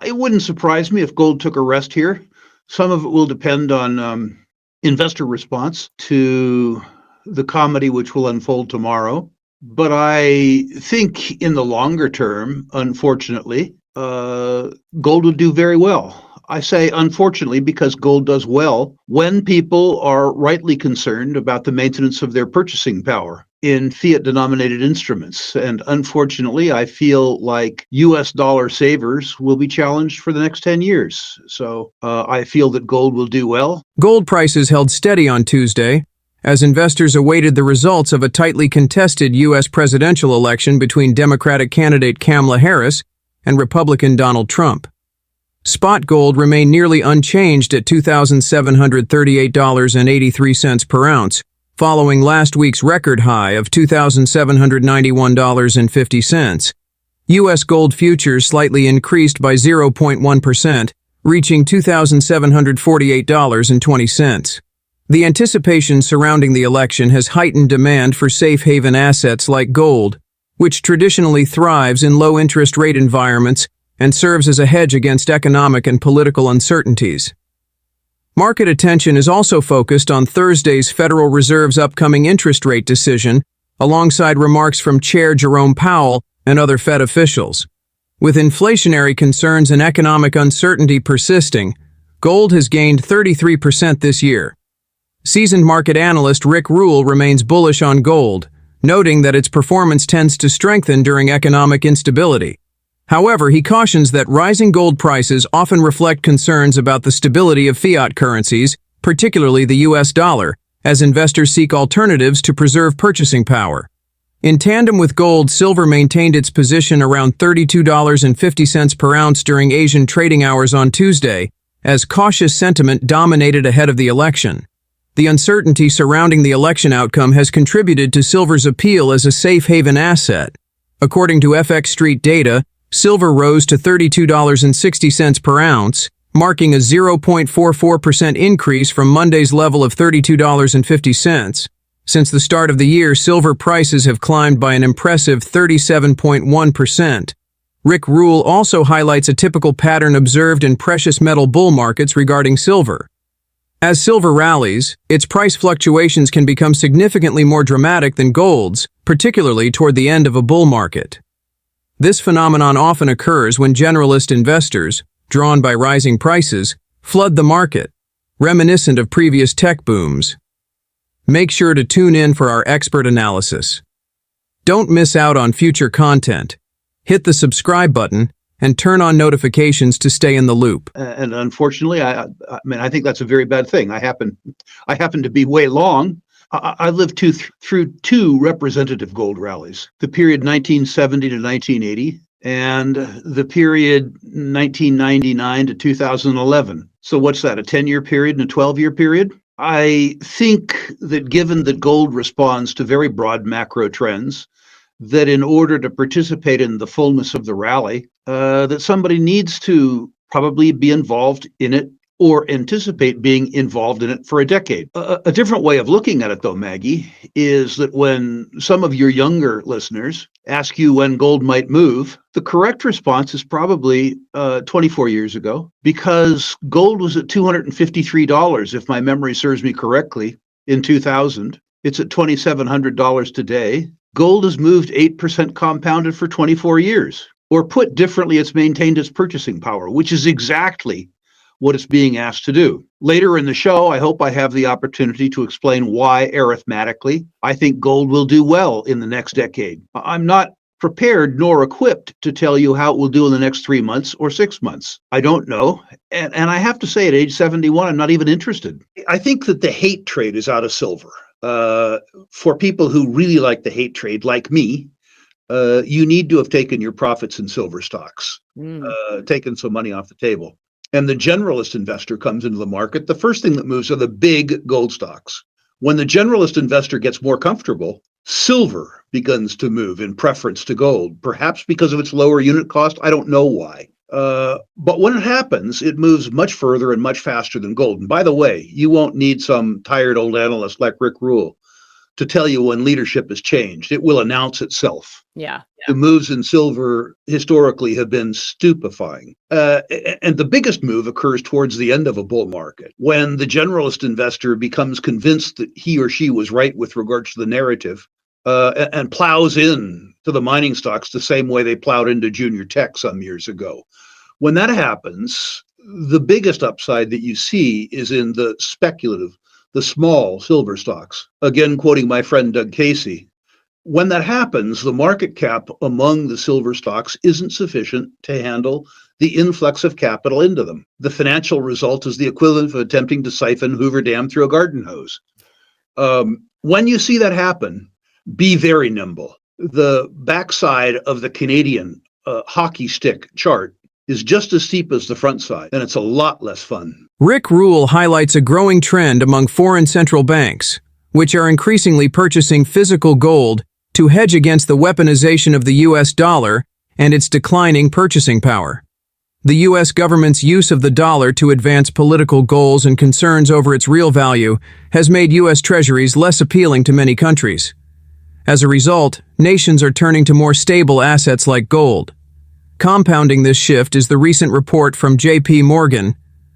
It wouldn't surprise me if gold took a rest here. Some of it will depend on investor response to the comedy which will unfold tomorrow. But I think in the longer term, unfortunately, gold would do very well. I say unfortunately because gold does well when people are rightly concerned about the maintenance of their purchasing power in fiat denominated instruments. And unfortunately, I feel like US dollar savers will be challenged for the next 10 years. So I feel that gold will do well. Gold prices held steady on Tuesday as investors awaited the results of a tightly contested U.S. presidential election between Democratic candidate Kamala Harris and Republican Donald Trump. Spot gold remained nearly unchanged at $2,738.83 per ounce, following last week's record high of $2,791.50. U.S. gold futures slightly increased by 0.1%, reaching $2,748.20. The anticipation surrounding the election has heightened demand for safe haven assets like gold, which traditionally thrives in low-interest rate environments and serves as a hedge against economic and political uncertainties. Market attention is also focused on Thursday's Federal Reserve's upcoming interest rate decision, alongside remarks from Chair Jerome Powell and other Fed officials. With inflationary concerns and economic uncertainty persisting, gold has gained 33% this year. Seasoned market analyst Rick Rule remains bullish on gold, noting that its performance tends to strengthen during economic instability. However, he cautions that rising gold prices often reflect concerns about the stability of fiat currencies, particularly the US dollar, as investors seek alternatives to preserve purchasing power. In tandem with gold, silver maintained its position around $32.50 per ounce during Asian trading hours on Tuesday, as cautious sentiment dominated ahead of the election. The uncertainty surrounding the election outcome has contributed to silver's appeal as a safe haven asset. According to FX Street data, silver rose to $32.60 per ounce, marking a 0.44% increase from Monday's level of $32.50. Since the start of the year, silver prices have climbed by an impressive 37.1%. Rick Rule also highlights a typical pattern observed in precious metal bull markets regarding silver. As silver rallies, its price fluctuations can become significantly more dramatic than gold's, particularly toward the end of a bull market. This phenomenon often occurs when generalist investors, drawn by rising prices, flood the market, reminiscent of previous tech booms. Make sure to tune in for our expert analysis. Don't miss out on future content. Hit the subscribe button and turn on notifications to stay in the loop. And unfortunately, I think that's a very bad thing. I happen to be way long. I lived through two representative gold rallies, the period 1970 to 1980 and the period 1999 to 2011. So what's that, a 10-year period and a 12-year period? I think that given that gold responds to very broad macro trends, that in order to participate in the fullness of the rally, that somebody needs to probably be involved in it or anticipate being involved in it for a decade. A different way of looking at it, though, Maggie, is that when some of your younger listeners ask you when gold might move, the correct response is probably 24 years ago, because gold was at $253, if my memory serves me correctly, in 2000. It's at $2,700 today. Gold has moved 8% compounded for 24 years. Or put differently, it's maintained its purchasing power, which is exactly what it's being asked to do. Later in the show, I hope I have the opportunity to explain why, arithmetically, I think gold will do well in the next decade. I'm not prepared nor equipped to tell you how it will do in the next 3 months or 6 months. I don't know. And I have to say, at age 71, I'm not even interested. I think that the hate trade is out of silver. For people who really like the hate trade, like me, you need to have taken your profits in silver stocks, taken some money off the table. And the generalist investor comes into the market. The first thing that moves are the big gold stocks. When the generalist investor gets more comfortable, silver begins to move in preference to gold, perhaps because of its lower unit cost. I don't know why. But when it happens, it moves much further and much faster than gold. And by the way, you won't need some tired old analyst like Rick Rule to tell you when leadership has changed. It will announce itself. Yeah. The moves in silver historically have been stupefying. And the biggest move occurs towards the end of a bull market, when the generalist investor becomes convinced that he or she was right with regards to the narrative, and plows in to the mining stocks the same way they plowed into junior tech some years ago. When that happens, the biggest upside that you see is in the speculative, the small silver stocks. Again, quoting my friend Doug Casey, when that happens, the market cap among the silver stocks isn't sufficient to handle the influx of capital into them. The financial result is the equivalent of attempting to siphon Hoover Dam through a garden hose. When you see that happen, be very nimble. The backside of the Canadian hockey stick chart is just as steep as the front side, and it's a lot less fun. Rick Rule highlights a growing trend among foreign central banks, which are increasingly purchasing physical gold to hedge against the weaponization of the U.S. dollar and its declining purchasing power. The U.S. government's use of the dollar to advance political goals and concerns over its real value has made U.S. treasuries less appealing to many countries. As a result, nations are turning to more stable assets like gold. Compounding this shift is the recent report from J.P. Morgan,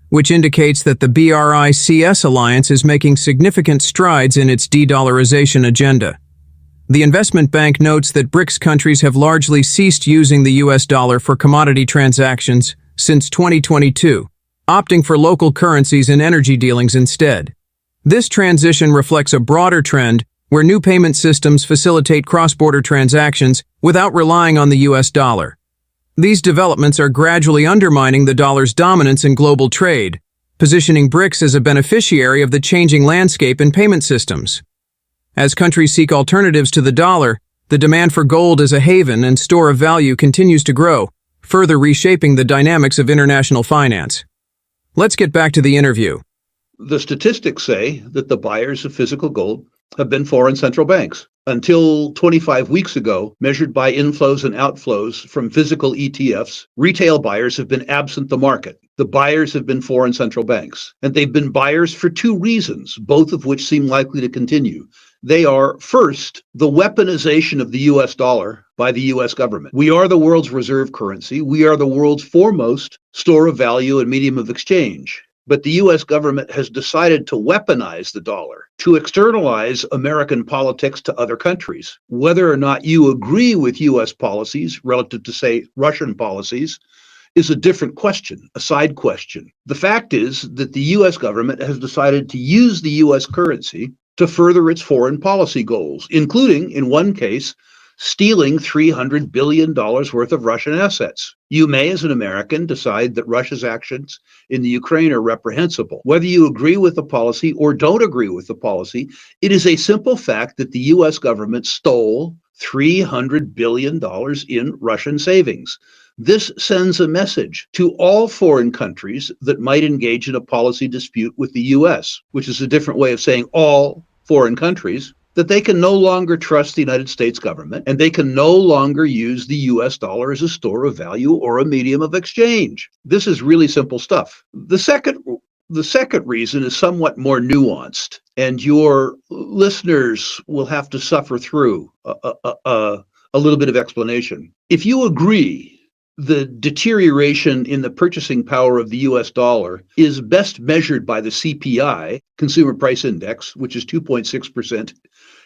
which indicates that the BRICS alliance is making significant strides in its de-dollarization agenda. The investment bank notes that BRICS countries have largely ceased using the U.S. dollar for commodity transactions since 2022, opting for local currencies and energy dealings instead. This transition reflects a broader trend where new payment systems facilitate cross-border transactions without relying on the U.S. dollar. These developments are gradually undermining the dollar's dominance in global trade, positioning BRICS as a beneficiary of the changing landscape in payment systems. As countries seek alternatives to the dollar, the demand for gold as a haven and store of value continues to grow, further reshaping the dynamics of international finance. Let's get back to the interview. The statistics say that the buyers of physical gold have been foreign central banks. Until 25 weeks ago, measured by inflows and outflows from physical ETFs, retail buyers have been absent the market. The buyers have been foreign central banks. And they've been buyers for two reasons, both of which seem likely to continue. They are, first, the weaponization of the US dollar by the US government. We are the world's reserve currency. We are the world's foremost store of value and medium of exchange. But the US government has decided to weaponize the dollar, to externalize American politics to other countries. Whether or not you agree with US policies relative to, say, Russian policies is a different question, a side question. The fact is that the US government has decided to use the US currency to further its foreign policy goals, including, in one case, stealing $300 billion worth of Russian assets. You may, as an American, decide that Russia's actions in the Ukraine are reprehensible. Whether you agree with the policy or don't agree with the policy, it is a simple fact that the US government stole $300 billion in Russian savings. This sends a message to all foreign countries that might engage in a policy dispute with the US, which is a different way of saying all foreign countries, that they can no longer trust the United States government and they can no longer use the US dollar as a store of value or a medium of exchange. This is really simple stuff. The second reason is somewhat more nuanced, and your listeners will have to suffer through a little bit of explanation. If you agree the deterioration in the purchasing power of the US dollar is best measured by the CPI, Consumer Price Index, which is 2.6%,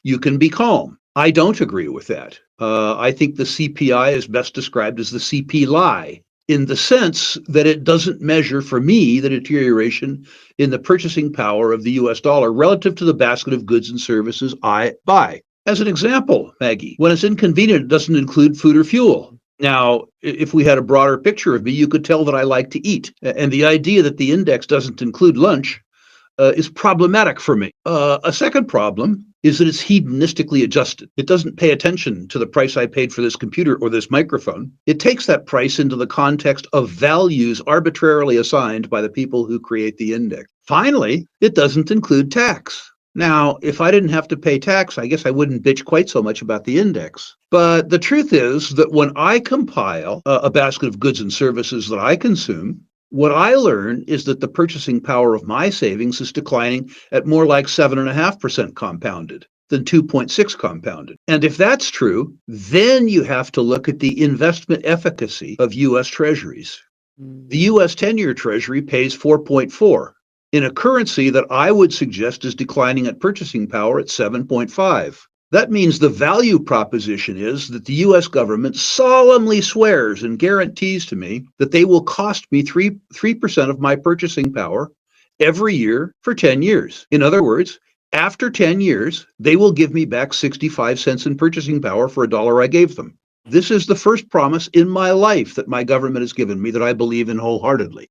you can be calm. I don't agree with that. I think the CPI is best described as the CP lie, in the sense that it doesn't measure, for me, the deterioration in the purchasing power of the US dollar relative to the basket of goods and services I buy. As an example, Maggie, when it's inconvenient, it doesn't include food or fuel. Now, if we had a broader picture of me, you could tell that I like to eat. And the idea that the index doesn't include lunch is problematic for me. A second problem is that it's hedonistically adjusted. It doesn't pay attention to the price I paid for this computer or this microphone. It takes that price into the context of values arbitrarily assigned by the people who create the index. Finally, it doesn't include tax. Now, if I didn't have to pay tax, I guess I wouldn't bitch quite so much about the index. But the truth is that when I compile a basket of goods and services that I consume, what I learn is that the purchasing power of my savings is declining at more like 7.5% compounded. than 2.6 compounded. And if that's true, then you have to look at the investment efficacy of U.S. Treasuries. The U.S. 10-year Treasury pays 4.4 in a currency that I would suggest is declining at purchasing power at 7.5. That means the value proposition is that the U.S. government solemnly swears and guarantees to me that they will cost me 3% of my purchasing power every year for 10 years. In other words, after 10 years, they will give me back 65 cents in purchasing power for a dollar I gave them. This is the first promise in my life that my government has given me that I believe in wholeheartedly.